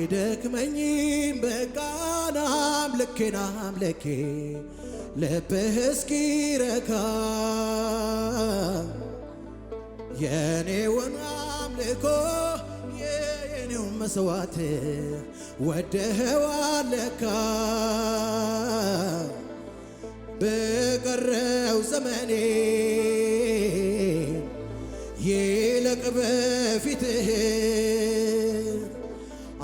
አይደክመኝም በቃና አምልኬ ልብህ እስኪረካ የኔውን አምልኮ የኔውን መስዋዕት ወደኸዋል ለካ በቀረው ዘመኔ ይልቅ በፊትህ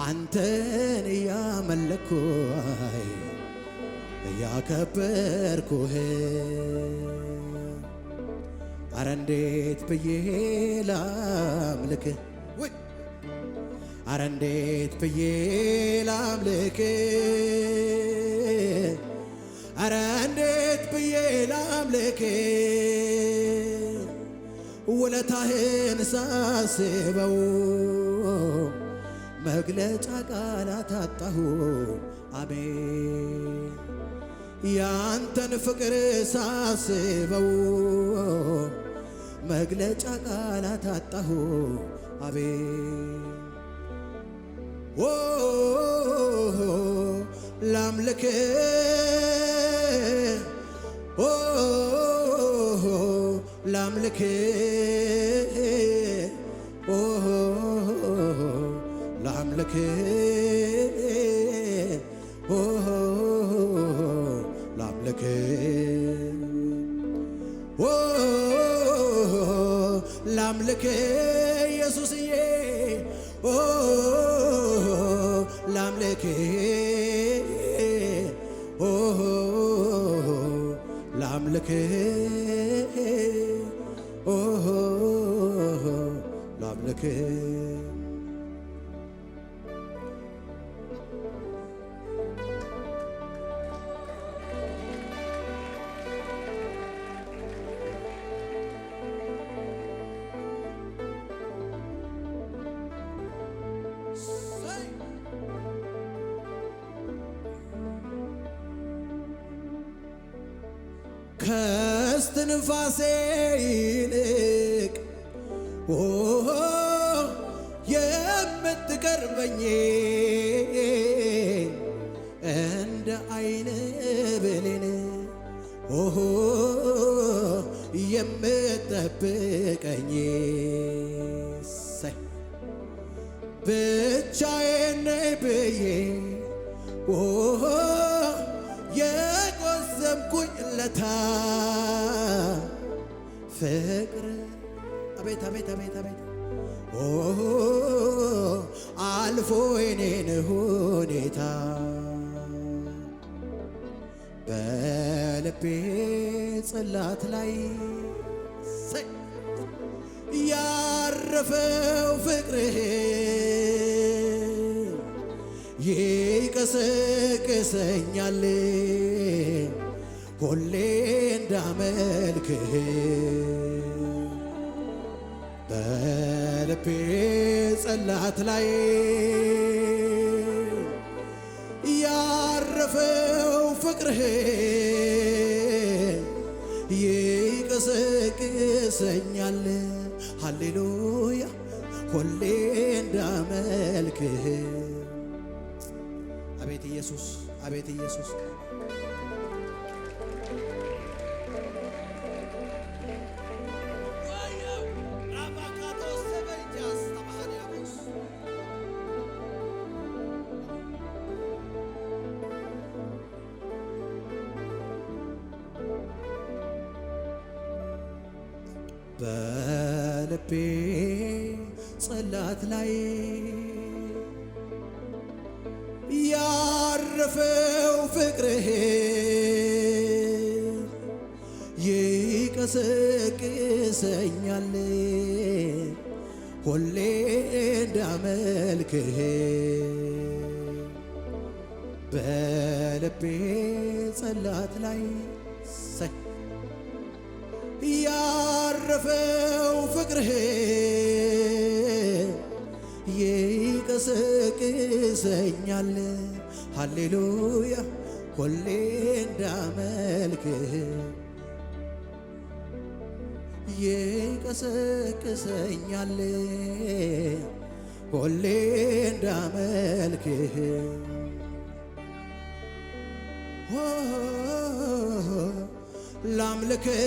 አንተን እያመለኩህ እያከበርኩህ አረ እንዴት ብዬ ላምልክህ አረ እንዴት ብዬ ላምልክህ አረ እንዴት ብዬ ላምልክህ ውለታህን ሳስበው መግለጫ ቃላት አጣሁ አሜን ያንተን ፍቅር ሳስበው መግለጫ ቃላት አጣሁ አቤት ላምልክህ ላምልክህ ላምልክህ ላምልክህ ኢየሱስዬ ላምልክህ ላምልክህ ላምልክህ ከስትንፋሴ ይልቅ የምትቀርበኝ እንደ አይን ብሌን የምትጠብቀኝ ብቻዬን ነኝ ብዬ የቆዘምኩኝ ለታ ፍቅር አቤት አቤት አቤት አቤት አልፎ የኔን ሁኔታ በልቤ ጽላት ላይ ያረፈው ፍቅርህ ይቀሰቅሰኛል ሁሌ እንዳመልክህ በልቤ ጽላት ላይ ያረፈው ፍቅርህ ይቀሰቅሰኛል ሃሌሉያ ሁሌ እንዳመልክህ አቤት ኢየሱስ አቤት ኢየሱስ በልቤ ጽላት ላይ ያረፈው ፍቅርህ ይቀሰቅሰኛል ሁሌ እንዳመልክህ በልቤ ጽላት ላይ ያረፈው ፍቅርህ ይቀሰቅሰኛል ሃሌሉያ ሁሌ እንዳመልክህ ይቀሰቅሰኛል ሁሌ እንዳመልክህ ላምልክህ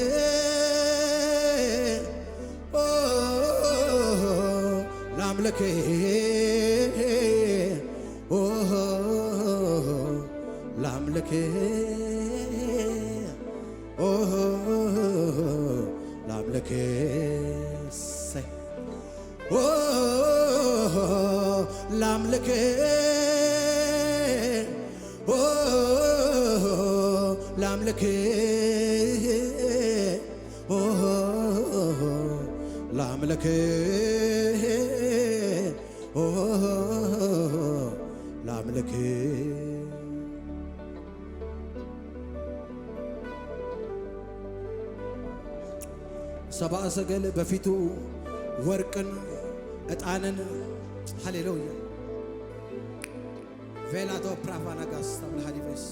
ላምልክህ ላምልክህ ላምልክህ ላምልክህ ላምልክህ ላምልክህ ላምልክህ ሰብአ ሰገል በፊቱ ወርቅን ዕጣንን ሃሌሉያ ቬላቶ ፕራቫናጋስ ተብልሃዲቬስ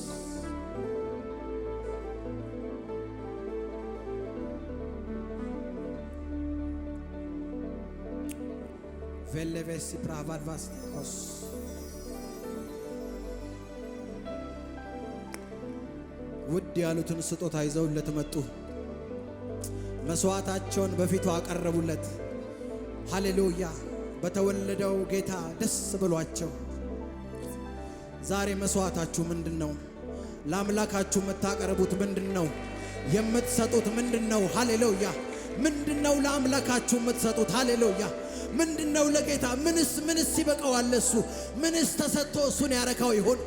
ቬሌቬስ ፕራቫልቫስቲኮስ ውድ ያሉትን ስጦታ ይዘውለት መጡ። መስዋዕታቸውን በፊቱ አቀረቡለት። ሃሌሉያ በተወለደው ጌታ ደስ ብሏቸው። ዛሬ መስዋዕታችሁ ምንድነው? ለአምላካችሁ የምታቀርቡት ምንድነው? የምትሰጡት ምንድነው? ሃሌሉያ ምንድነው ለአምላካችሁ የምትሰጡት? ሃሌሉያ ምንድነው ለጌታ? ምንስ ይበቃዋል? እሱ ምንስ ተሰጥቶ እሱን ያረካው ይሆን?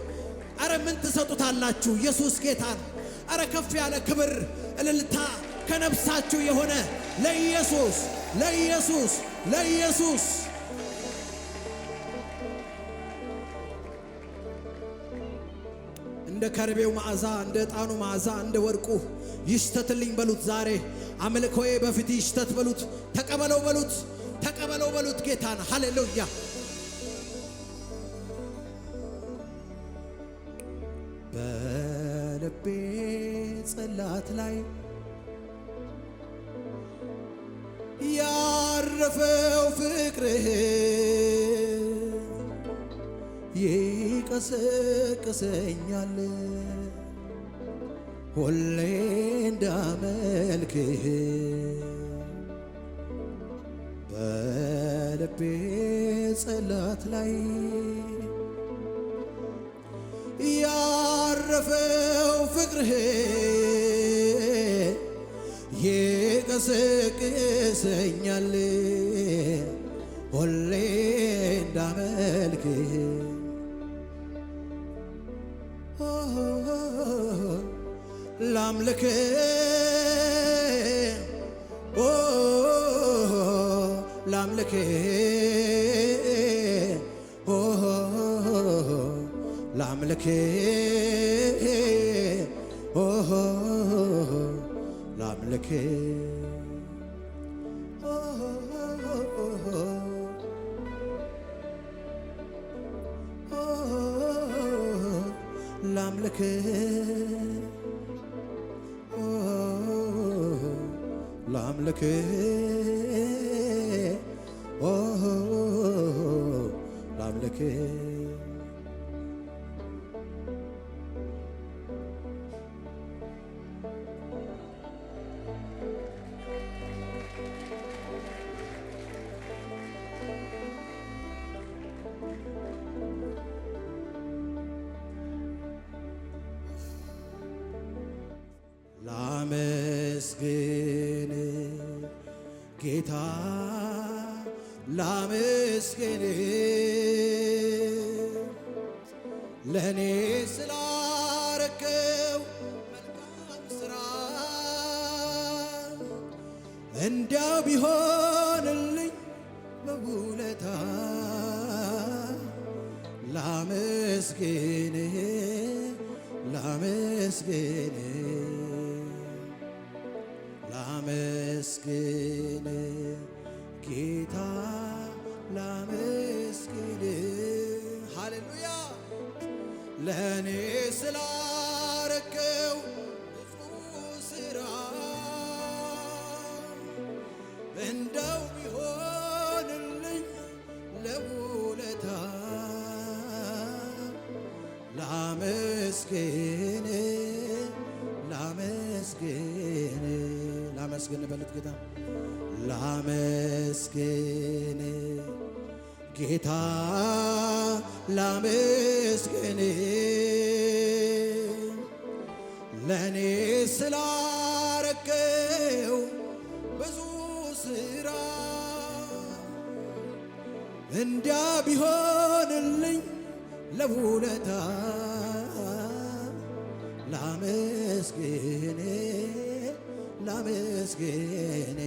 አረ ምን ትሰጡታላችሁ? ኢየሱስ ጌታ ነው። አረ ከፍ ያለ ክብር እልልታ ከነፍሳችሁ የሆነ ለኢየሱስ ለኢየሱስ ለኢየሱስ እንደ ከርቤው መዓዛ እንደ ዕጣኑ መዓዛ እንደ ወርቁ ይሽተትልኝ በሉት። ዛሬ አምልኮዬ በፊት ይሽተት በሉት። ተቀበለው በሉት። ተቀበለው በሉት ጌታን። ሃሌሉያ በልቤ ጽላት ላይ ያረፈው ፍቅርህ ይቀሰቅሰኛል ሁሌ እንዳመልክህ በልቤ ጽላት ላይ ያረፈው ፍቅርህ ይቀሰቅሰኛል ሁሌ እንዳመልክህ ላምልክህ ላምልክህ ላምልክህ ላምልክህ ላምልክህ ላምልክህ ላምልክህ ላመስግን ጌታ ላመስግን ለኔ ስላረከው መልካም ሥራ እንዲያው ቢሆንልኝ በውለታ ላመስግን ላመስግን ላመስግን ጌታ ላመስግን ሃሌሉያ ለኔ ስላረከው ብዙ ሥራ እንደው ቢሆንልኝ ለውለታ ላመስግን ላመስግን ላመስግን በሉት ጌታ ላመስግን ጌታ ላመስግን ለኔ ስላረከው ብዙ ስራ እንዲያ ቢሆንልኝ ለውለታ ላመስግን ላመስግን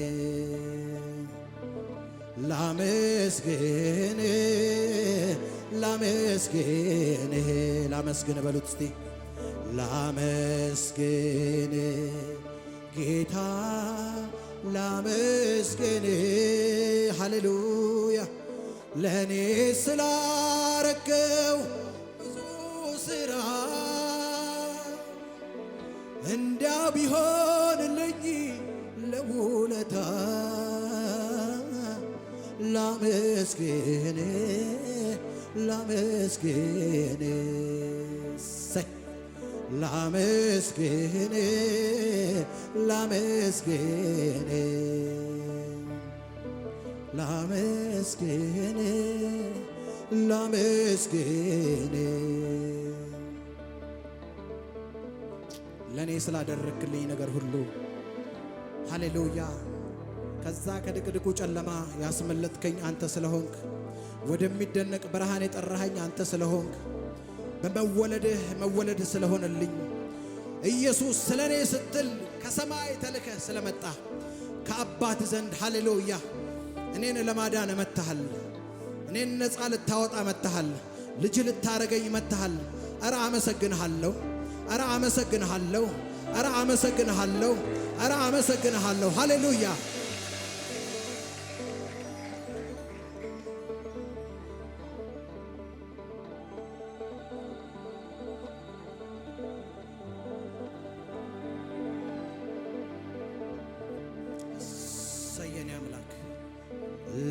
ላመስግን ላመስግን ላመስግን በሉት እስቲ ላመስግን ጌታ ላመስግን ሃሌሉያ ለኔ ስላረከው ብዙ ስራ እንዲያ ቢሆንልኝ ለውለታ ላመስግን ላመስግን ላመስግን ላመስግን ላመስግን ላመስግን ለኔ ስላደረክልኝ ነገር ሁሉ ሃሌሉያ። ከዛ ከድቅድቁ ጨለማ ያስመለጥከኝ አንተ ስለሆንክ፣ ወደሚደነቅ ብርሃን የጠራኸኝ አንተ ስለሆንክ፣ በመወለድህ መወለድ ስለሆነልኝ ኢየሱስ ስለኔ ስትል ከሰማይ ተልከህ ስለመጣ ከአባት ዘንድ ሃሌሉያ እኔን ለማዳን መጥተሃል። እኔን ነፃ ልታወጣ መጥተሃል። ልጅ ልታረገኝ መጥተሃል። ኧረ አመሰግንሃለሁ፣ ኧረ አመሰግንሃለሁ፣ ኧረ አመሰግንሃለሁ፣ ኧረ አመሰግንሃለሁ። ሃሌሉያ ሰየኔ አምላክ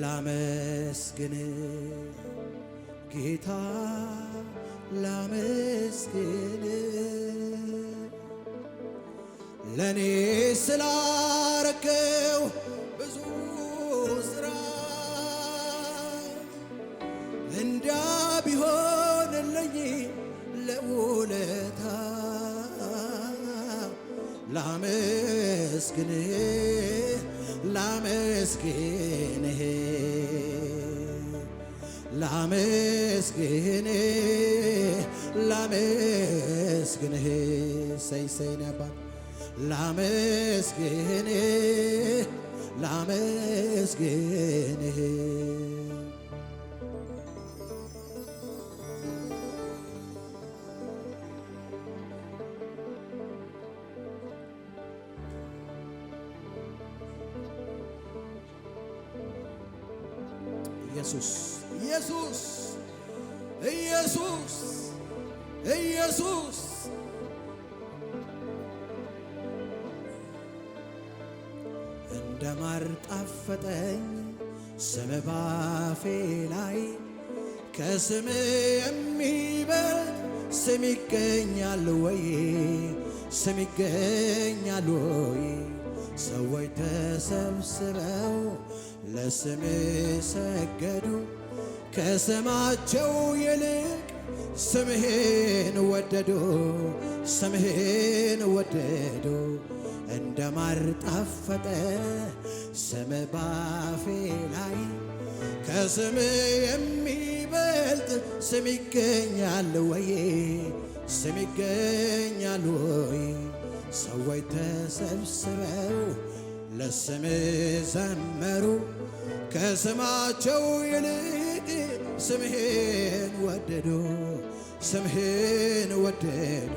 ላመስግን ጌታ ላመስግን ለኔ ስላረከው ብዙ ስራ እንዲያ ቢሆንልኝ ለውለታ ላመስግን ላመስግን ላመስግን ላመስግን ሰይሰይን አባት ላመስግን ላመስግን ኢየሱስ ኢየሱስ ኢየሱስ ኢየሱስ እንደ ማር ጣፈጠኝ ስም ባፌ ላይ ከስም የሚበልጥ ስም ይገኛል ወይ? ስም ይገኛል ወይ? ሰዎች ተሰብስበው ለስም ሰገዱ፣ ከስማቸው ይልቅ ስምህን ወደዱ፣ ስምህን ወደዱ። እንደ ማር ጣፈጠ ስም ባፌ ላይ ከስም የሚበልጥ ስም ይገኛል ወይ? ስም ይገኛል ወይ? ሰዎች ተሰብስበው ለስም ዘመሩ፣ ከስማቸው ይልቅ ስምህን ወደዱ፣ ስምህን ወደዱ።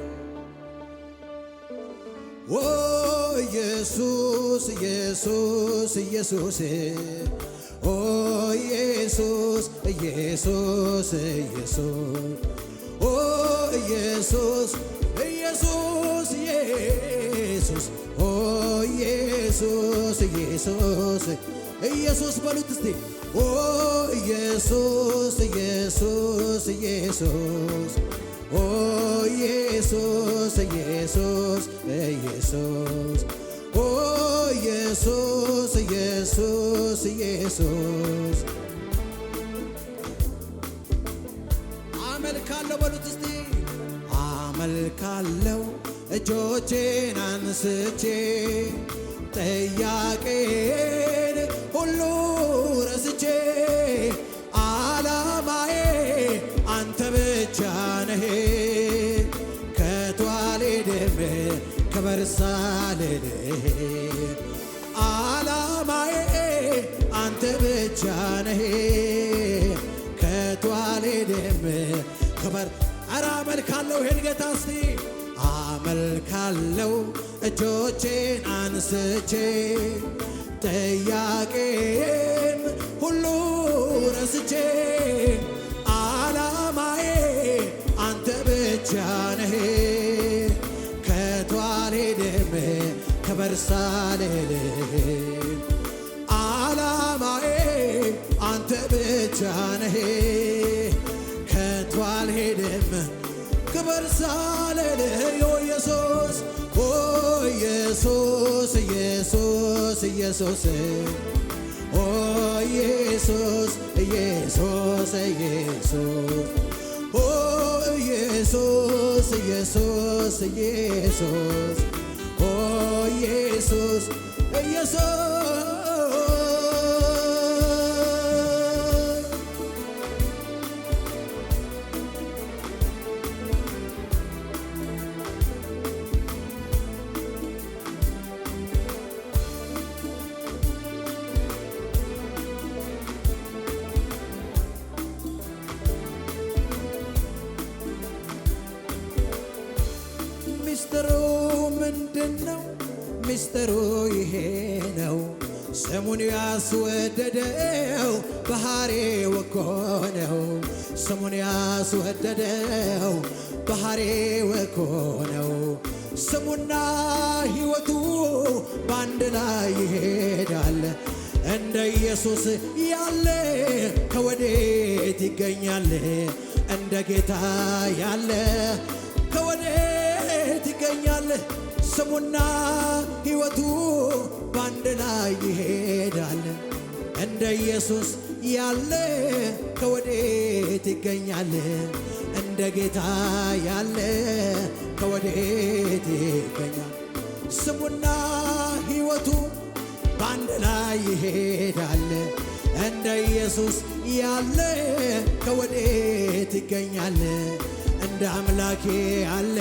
ኦ ኢየሱስ ኢየሱስ ኢየሱስ ኦ ኢየሱስ ኢየሱስ ኢየሱስ ኦ ኢየሱስ ኢየሱስ ኢየሱስ ኦ ኢየሱስ ኢየሱስ ኢየሱስ በሉት እስቲ ኦ ኢየሱስ ኢየሱስ ኢየሱስ ኦ ኢየሱስ ኢየሱስ ኢየሱስ ኦ ኢየሱስ ኢየሱስ ኢየሱስ አመልካለሁ በሉት እስቲ አመልካለሁ እጆቼን አንስቼ ጥያቄን ሁሉ ረስቼ ዓላማዬ አንተ ብቻ ነህ ከቶ አልሄድም ክበር ሳልልህ ዓላማዬ አንተ ብቻ ነህ ከቶ አልሄድም ክበር ኧረ አመልካለሁ ይሄን ጌታ እስቲ አመልካለሁ እጆቼን አንስቼ ጥያቄን ሁሉ ረስቼ ዓላማዬ አንተ ብቻ ነህ ከቶ አልሄድም ክበር ሳልልህ ዓላማዬ አንተ ብቻ ነህ ከቶ አልሄድም ክበር ሳልልህ ኢየሱስ ኦ ኢየሱስ ኢየሱስ ኢየሱስ ኦ ኢየሱስ ኢየሱስ ኢየሱስ ኦ ኢየሱስ ኢየሱስ ኢየሱስ ኦ ኢየሱስ ኢየሱስ ሚስጥሩ ምንድነው? ሚስጥሩ ይሄ ነው። ስሙን ያስወደደው ባህሪው እኮ ነው። ስሙን ያስወደደው ባህሪው እኮ ነው። ስሙና ሕይወቱ ባንድ ላይ ይሄዳል። እንደ ኢየሱስ ያለ ከወዴት ይገኛል? እንደ ጌታ ያለ ከወዴት ይገኛል? ስሙና ሕይወቱ ባንድ ላይ ይሄዳል። እንደ ኢየሱስ ያለ ከወዴት ይገኛል? እንደ ጌታ ያለ ከወዴት ይገኛል? ስሙና ሕይወቱ ባንድ ላይ ይሄዳል። እንደ ኢየሱስ ያለ ከወዴት ይገኛል? እንደ አምላኬ ያለ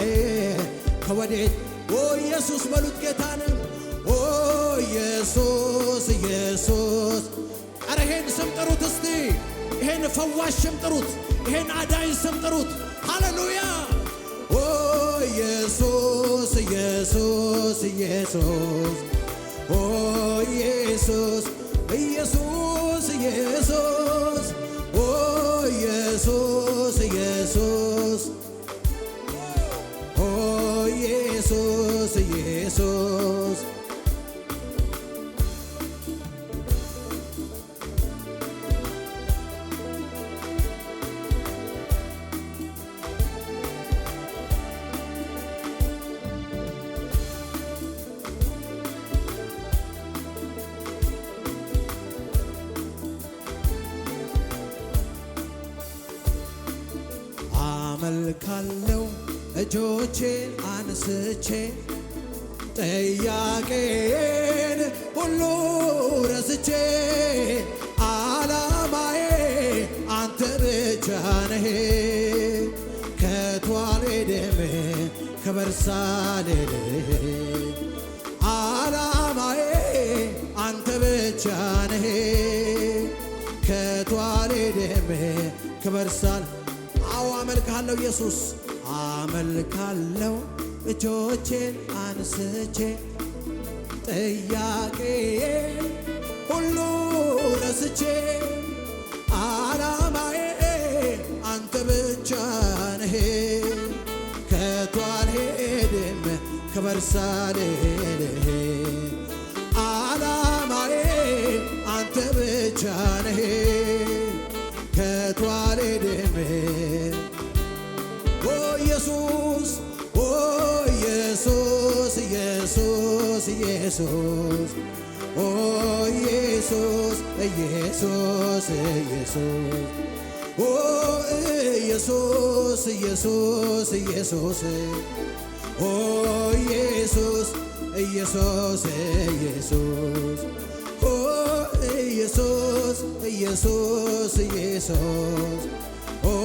ከወዴት ኦ ኢየሱስ በሉት ጌታንም ኦ ኢየሱስ ኢየሱስ ኧረ ይሄን ስም ጥሩት እስቲ ይሄን ፈዋሽ ስም ጥሩት ይሄን አዳኝ ስም ጥሩት ሃሌሉያ ኦ ኢየሱስ ኢየሱስ ኢየሱስ ኦ ኢየሱስ ኢየሱስ ኢየሱስ ኦ ኢየሱስ ኢየሱስ ኦ ኢየሱስ ኢየሱስ አመልካለሁ እጆቼን አንስቼ ጥያቄን ሁሉ ረስቼ ዓላማዬ አንተ ብቻ ነህ ከቶ አልሄድም ክበር ሳልልህ ዓላማዬ አንተ ብቻ ነህ ከቶ አልሄድም ክበር ሳል አዎ አመልካለሁ ኢየሱስ አመልካለሁ እጆቼን አንስቼ ጥያቄን ሁሉ ረስቼ ዓላማዬ አንተ ብቻ ነህ ከቶ አልሄድም ክበር ሳልልህ ዓላማዬ አንተ ብቻ ነህ ከቶ አልሄድም ኢየሱስ ኦ ኢየሱስ ኢየሱስ ኢየሱስ ኦ ኢየሱስ ኢየሱስ ኢየሱስ ኦ ኢየሱስ ኢየሱስ ኢየሱስ ኦ ኢየሱስ ኢየሱስ ኢየሱስ ኦ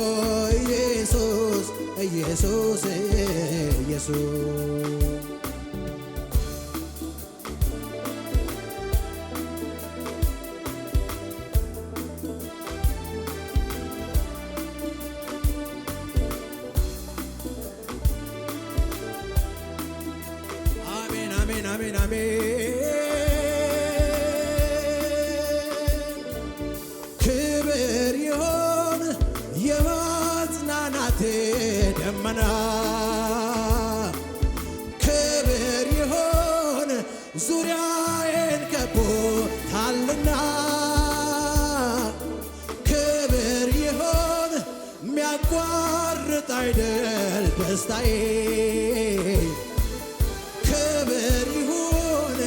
ኢየሱስ ኢየሱስ ኢየሱስ አሜን አሜን አሜን ክብር ይሁን የማጽናናቴ ደመና ክብር ይሁን ዙሪያዬን ከቦታልና ክብር ይሁን የሚያቋርጥ አይደል ደስታዬ ክብር ይሁን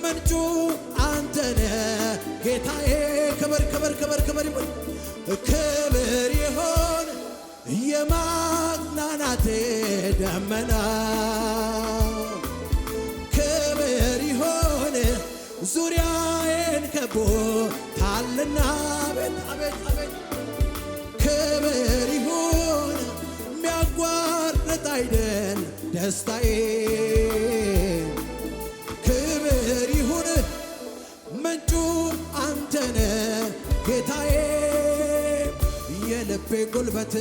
ምንጩ አንተነ ጌታዬ ክብር ክብር ክብር ክብር ይሁን ክብር ይሁን የማጽናናቴ ደመና ክብር ይሁን ዙሪያዬን ከቦታልና አቤት አቤት አቤት ክብር ይሁን የሚያቋርጥ አይደል ደስታዬ ክብር ይሁን ምንጩ አንተነ ጌታዬ የልቤ ጉልበት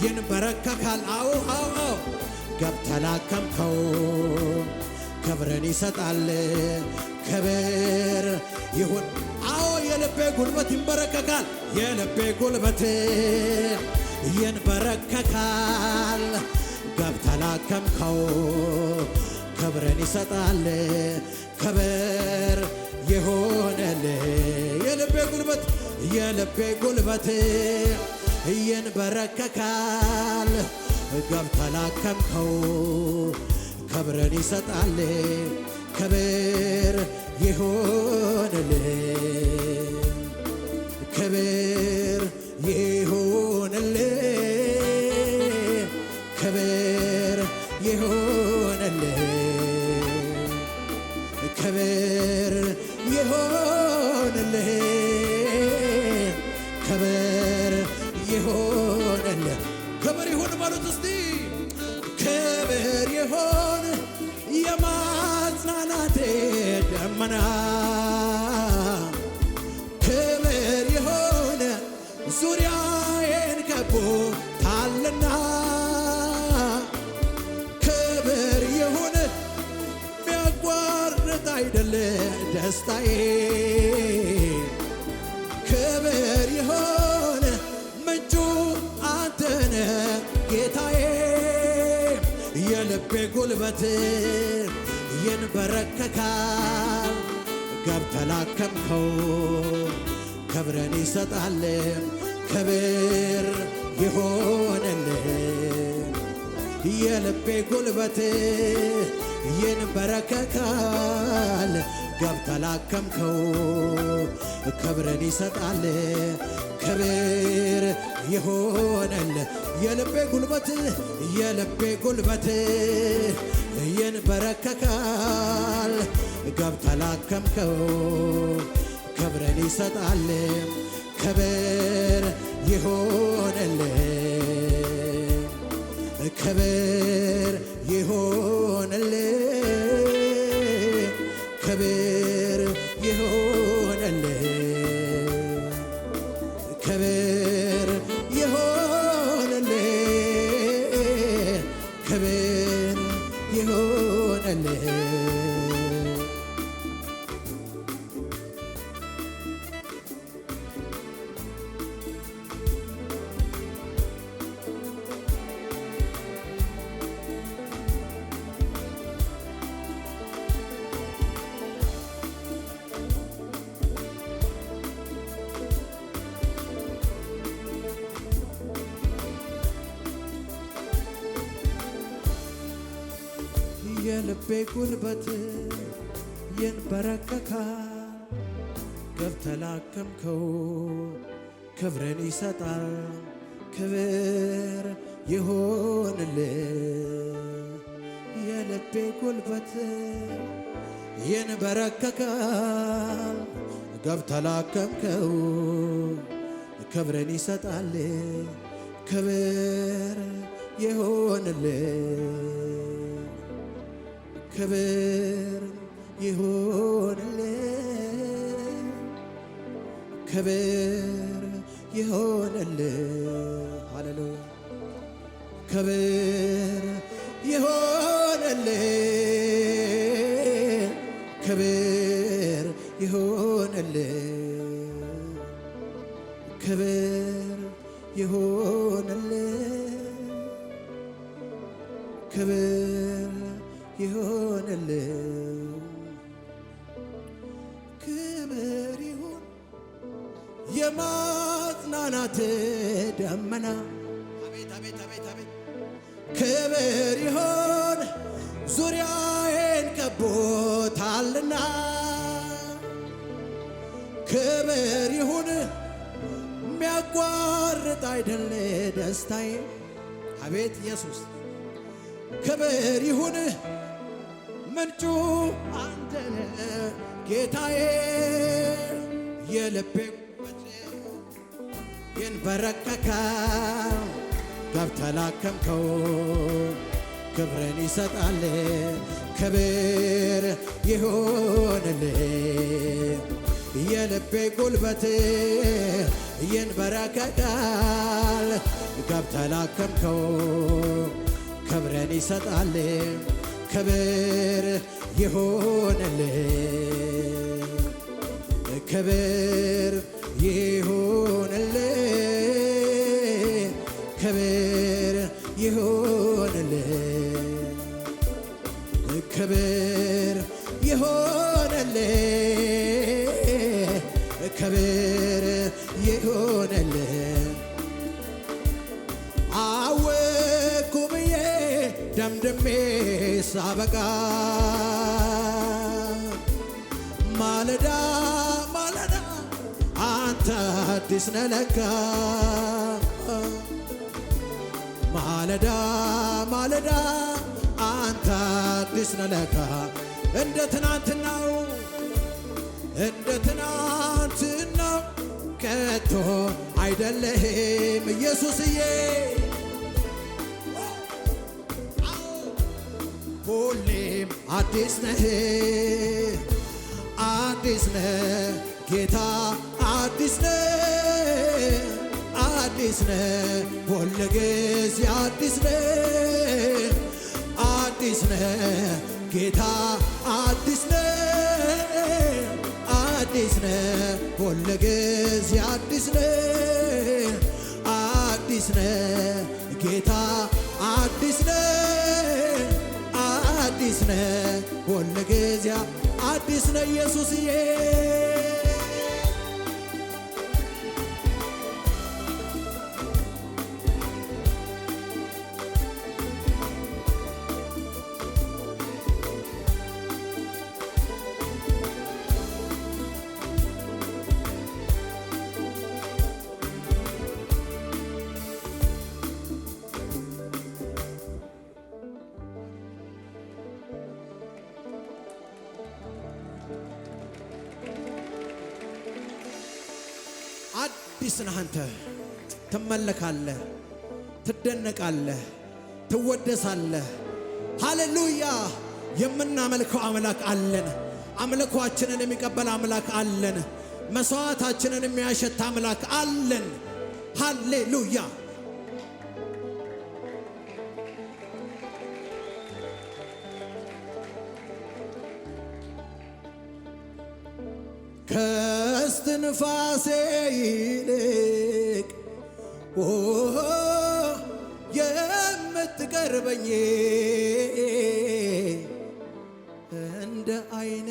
ይንበረከካል አዎ አዎ ገብተህ ላከምከው ክብርን ይሰጣል ክብር ይሁን አዎ የልቤ ጉልበት ይንበረከካል የልቤ ጉልበት ይንበረከካል ገብተህ ላከምከው ክብርን ይሰጣል ክብር ይሁንል የልቤ ጉልበት ይንበረከካል ገብተህ ላከምከው ክብርን ይሰጣል ክብር ይሁንል ክብር ይሁንል ክብር ይሁንል ክብር ይሁንል ክብር ይሁንል ክብር ይሁን በሉት እስቲ ክብር ይሁን የማጽናናቴ ደመና ክብር ይሁን ዙሪያዬን ከቦታልና ክብር ይሁን የሚያቋርጥ አይደል ደስታዬ ክብር ይሁን ምንጩ አንተነ ጌታዬ የልቤ ጉልበት ይንበረከካል ገብተህ ላከምከው ክብርን ይሰጣል ክብር ይሁንልህ የልቤ ጉልበት ይንበረከካል ገብተህ ላከምከው ክብርን ይሰጣል ክብር ይሁንልህ የልቤ ጉልበት ይንበረከካል ገብተህ ላከምከው ክብርን ይሰጣል ክብር ይሁንልህ ክብር ይሁንልህ ክብር ይሁንልህ ክብር ይሁንልህ ክብር ይሁንልህ የልቤ ጉልበት ይንበረከካል። ገብተህ ላከምከው ክብርን ይሰጣል። ክብር ይሁንልህ። የልቤ ጉልበት ይንበረከካል። ገብተህ ላከምከው ክብርን ይሰጣል። ክብር ይሁንልህ። ክብር ይሁንልህ። ክብር ይሁንልህ። ሃሌሉያ። ክብር ይሁንልህ። ክብር ይሁንልህ። ክብር ይሁንልህ። ክብር ይሁንልህ። ክብር ይሁን የማጽናናት ደመና። አቤት አቤት አቤት አቤት። ክብር ይሁን ዙሪያዬን ከቦታልና። ክብር ይሁን የሚያቋርጥ አይደለ ደስታዬ። አቤት ኢየሱስ። ክብር ይሁን ምንጩ አንተነ ጌታዬ። የልቤ ጉልበት ይንበረከካል። ገብተህ ላከምከው ክብርን ይሰጣል። ክብር ይሁንልህ። የልቤ ጉልበት ይንበረከካል። ገብተህ ላከምከው ክብርን ይሰጣል። ክብር ይሁንልህ። ክብር ይሁንልህ። ክብር ይሁንልህ። ክብር ይሁንልህ። ክብር ይሁንልህ። አወኩ ብዬ ደምድሜ ሳበቃ ማለዳ ማለዳ አንተ አዲስ ነህ ለካ። ማለዳ ማለዳ አንተ አዲስ ነህ ለካ። እንደ ትናንትናው እንደ ትናንትናው ከቶ አይደለህም ኢየሱስዬ። ሁሌም አዲስ ነህ አዲስ ነህ ጌታ አዲስ ነህ አዲስ ነህ ሁል ጊዜ አዲስ ነህ አዲስ ነህ ጌታ አዲስ ነህ አዲስ ነህ ሁል ጊዜ አዲስ ነህ አዲስ ነህ ጌታ አዲስ ነህ አዲስ ነህ ሁል ጊዜ አዲስ ነህ ኢየሱስዬ። አዲስ ነህ አንተ። ትመለካለህ፣ ትደነቃለህ፣ ትወደሳለህ። ሃሌሉያ። የምናመልከው አምላክ አለን። አምልኳችንን የሚቀበል አምላክ አለን። መስዋዕታችንን የሚያሸት አምላክ አለን። ሃሌሉያ። ከስትንፋሴ ይልቅ የምትቀርበኝ እንደ አይነ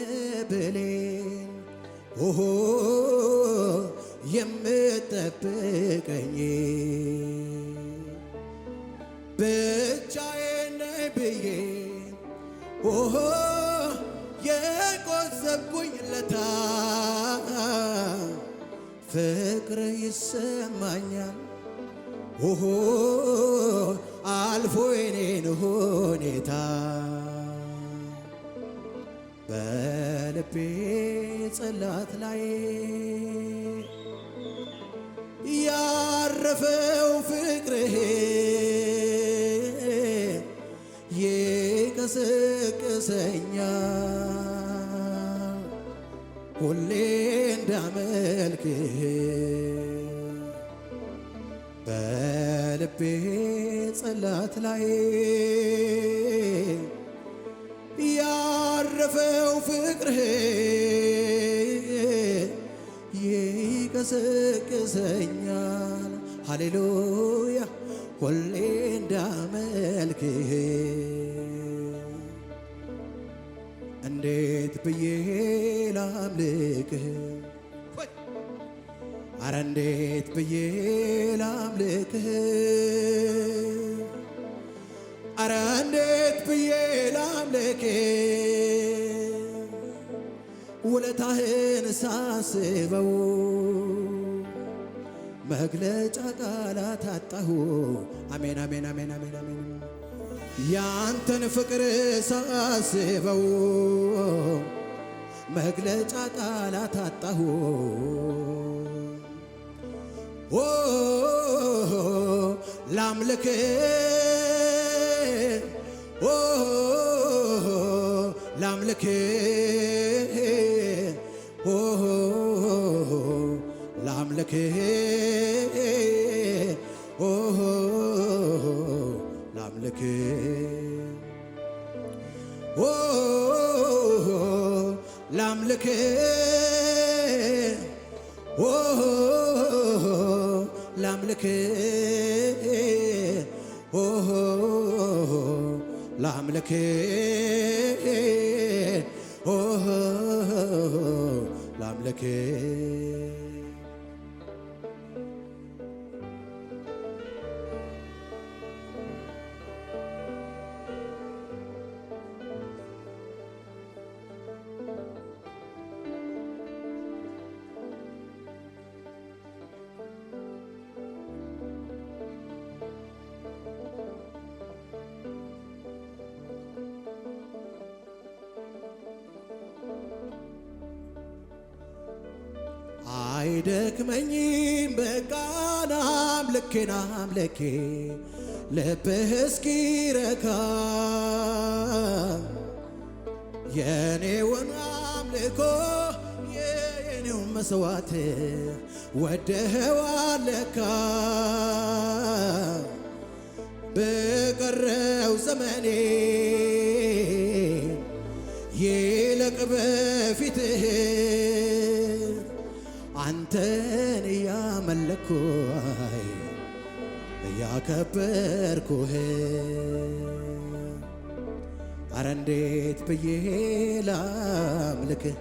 ብሌን የምትጠብቀኝ ብቻዬን ነኝ ብዬ ኦሆ የቆሰብኩኝ ለታ ፍቅር ይሰማኛል ኦሆ አልፎ የኔን ሁኔታ በልቤ ጽላት ላይ ያረፈው ፍቅርህ ይቀሰቅሰኛል ሁሌ እንዳመልክህ በልቤ ጽላት ላይ ያረፈው ፍቅርህ ይቀሰቅሰኛል ሃሌሉያ ሁሌ እንዳመልክህ እንዴት ብዬ ላምልክህ አረ እንዴት ብዬ ላምልክህ አረ እንዴት ብዬ ላምልክህ ውለታህን ሳስበው መግለጫ ቃላት አጣሁ አሜን አሜን አሜን አሜን አሜን ያንተን ፍቅር ሳስበው መግለጫ ቃላት አጣሁ ኦ ላምልክህ ኦ ላምልክህ ኦ ላምልክህ ኦ ላምልክህ ኦ ላምልክህ ኦ ላምልክህ ኦ ላምልክህ ኦ ላምልክህ አይደክመኝም በቃና አምልኬና አምልኬ ልብህ እስኪረካ የኔውን አምልኮ የኔውን መስዋዕት ወደኸዋል ለካ በቀረው ዘመኔ ይልቅ በፊትህ አንተን እያመለኩ እያከበርኩህ አረ እንዴት ብዬ ላምልክህ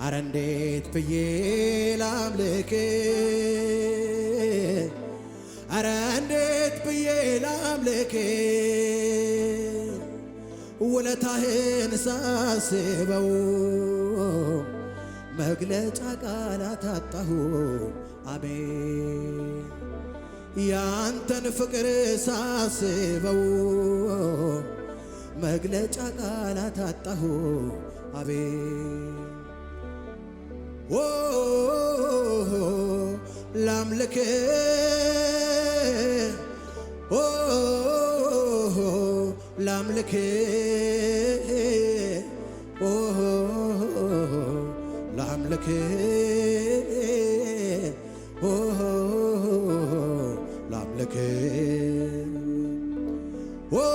አረ እንዴት ብዬ ላምልክህ አረ እንዴት ብዬ ላምልክህ ውለታህን ሳስበው መግለጫ ቃላት አጣሁ አሜን ያንተን ፍቅር ሳስበው መግለጫ ቃላት አጣሁ አሜን ኦ ላምልክህ ኦ ላምልክህ ኦ ላምልክህ ኦ ላምልክህ ኦ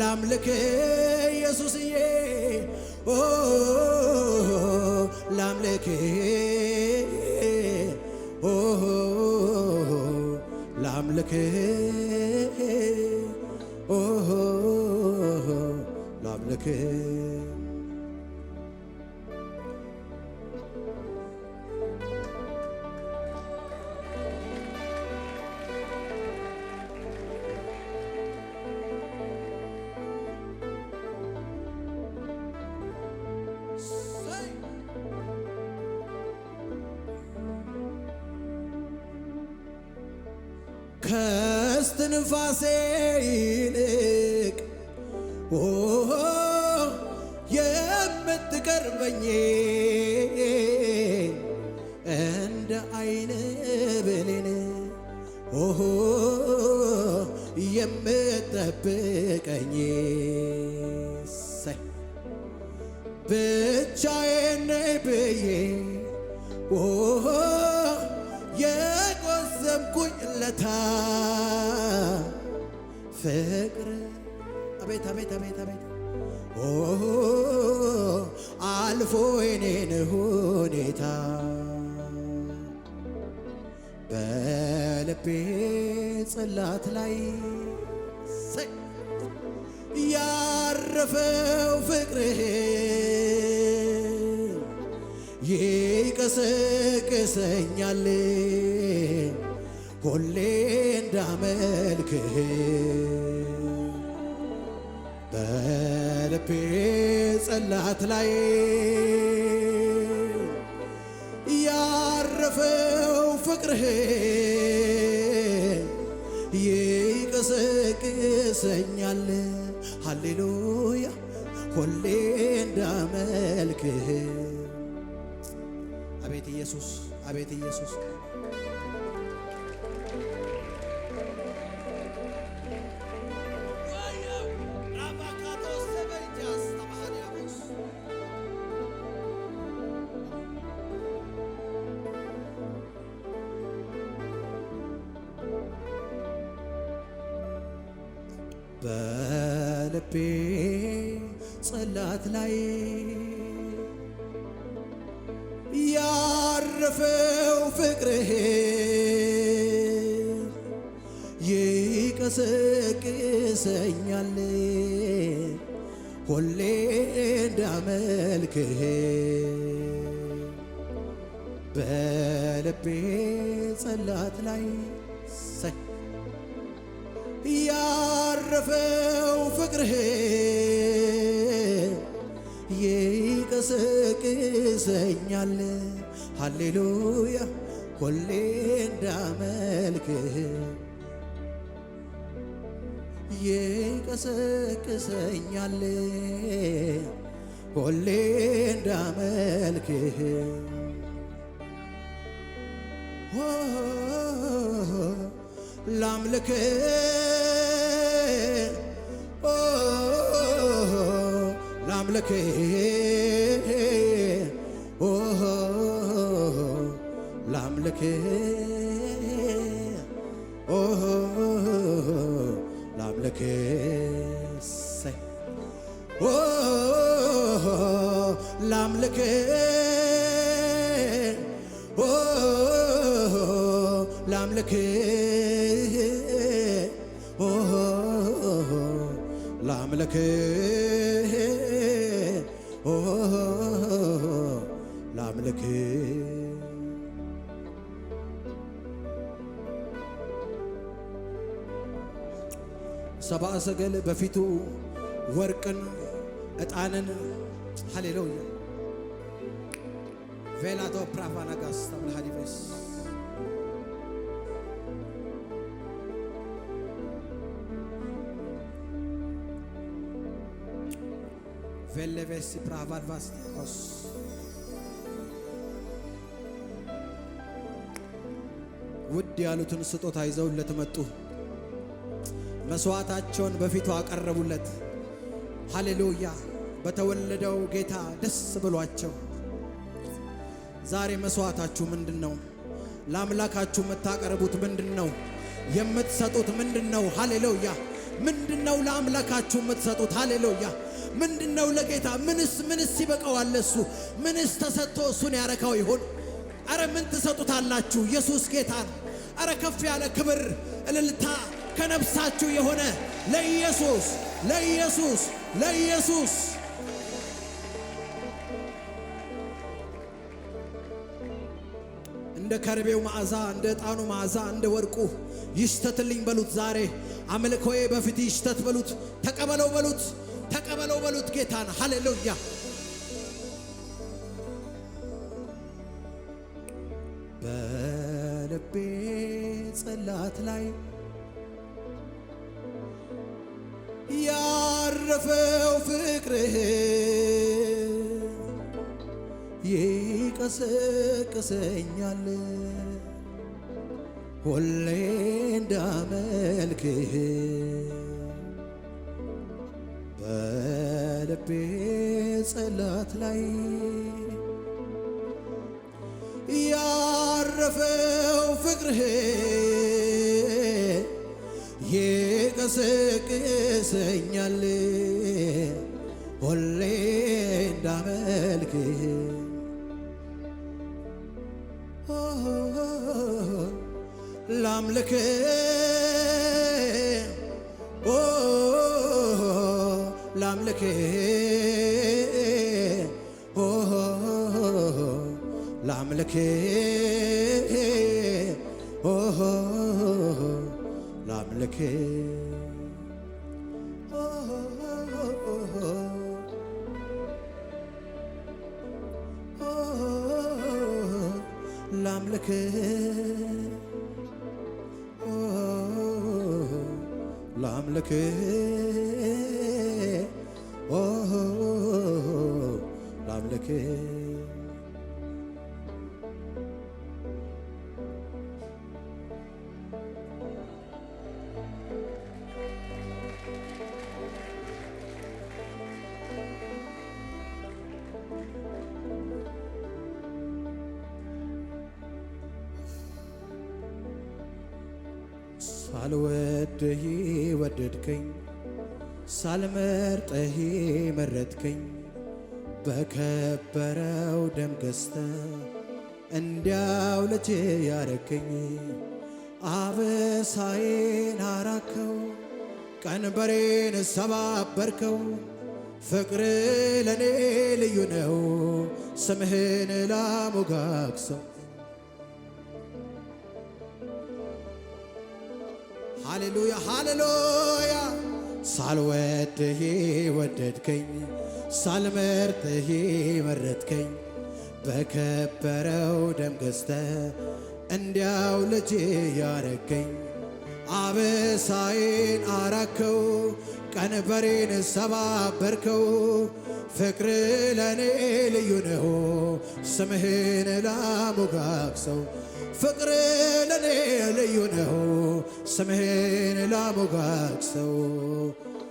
ላምልክህ ኢየሱስዬ ኦ ላምልክህ ኦ ላምልክህ ኦ ላምልክህ ከስትንፋሴ ይልቅ የምትቀርበኝ እንደ አይን ብሌን የምትጠብቀኝ ብቻዬን ነኝ ብዬ የቆዘምኩኝ ለታ ፍቅር አቤት አቤት አቤት አቤት አልፎ የኔን ሁኔታ በልቤ ጽላት ላይ ያረፈው ፍቅርህ ይቀሰቅሰኛል ሁሌ እንዳመልክህ በልቤ ጽላት ላይ ያረፈው ፍቅርህ ይቀሰቅሰኛል ሃሌሉያ ሁሌ እንዳመልክህ አቤት ኢየሱስ አቤት ኢየሱስ በልቤ ጽላት ላይ ያረፈው ፍቅርህ ይቀሰቅሰኛል ሁሌ እንዳመልክህ በልቤ ጽላት ላይ ያረፈው ፍቅርህ ይቀሰቅሰኛል ሃሌሉያ ሁሌ እንዳመልክህ ይቀሰቅሰኛል ሁሌ እንዳመልክህ ላምልክህ ላምልክህ ላምልክህ ላምልክህ ላምልክህ ላምልክህ ላምልክህ ላምልክህ ሰብአ ሰገል በፊቱ ወርቅን ዕጣንን ሃሌሉያ ቬላቶ ፕራቫናጋስ ተብልሃዲቬስ ቬሌቬስ ፕራቫድቫስቲኮስ ውድ ያሉትን ስጦታ ይዘውለት መጡ። መስዋዕታቸውን በፊቱ አቀረቡለት። ሃሌሉያ በተወለደው ጌታ ደስ ብሏቸው። ዛሬ መስዋዕታችሁ ምንድነው? ለአምላካችሁ የምታቀርቡት ምንድነው? የምትሰጡት ምንድነው? ሃሌሉያ ምንድነው ለአምላካችሁ የምትሰጡት? ሃሌሉያ ምንድነው ለጌታ? ምንስ ይበቃዋል? እሱ ምንስ ተሰጥቶ እሱን ያረካው ይሆን? አረ ምን ትሰጡታላችሁ? ኢየሱስ ጌታ ነው። አረ ከፍ ያለ ክብር እልልታ ከነፍሳችሁ የሆነ ለኢየሱስ ለኢየሱስ ለኢየሱስ እንደ ከርቤው መዓዛ እንደ ዕጣኑ መዓዛ እንደ ወርቁ ይሽተትልኝ በሉት። ዛሬ አምልኮዬ በፊት ይሽተት በሉት። ተቀበለው በሉት። ተቀበለው በሉት ጌታን። ሃሌሉያ በልቤ ጽላት ላይ ያረፈው ፍቅርህ ይቀሰቅሰኛል ሁሌ እንዳመልክህ በልቤ ጽላት ላይ ያረፈው ፍቅርህ ይቀሰቅሰኛል ሁሌ እንዳመልክህ ላምልክህ ላምልክህ ላምልክህ ላምልክህ ላምልክህ ላምልክህ ላምልክህ ሳልወድህ ወደድከኝ ሳልመርጥህ መረጥከኝ በከበረው ደም ገዝተህ እንዲያው ልጅ ያረከኝ አበሳዬን አራከው ቀንበሬን ሰባበርከው ፍቅር ለኔ ልዩ ነው ስምህን ላሞጋግሰው ሃሌሉያ ሃሌሉያ ሳልወድህ ወደድከኝ ሳልመርጥህ መረጥከኝ በከበረው ደም ገዝተህ እንዲያው ልጅ ያረከኝ አበሳዬን አራከው ቀንበሬን ሰባበርከው ፍቅር ለኔ ልዩ ነው ስምህን ላሞጋግሰው ፍቅር ለኔ ልዩ ነው ስምህን ላሞጋግሰው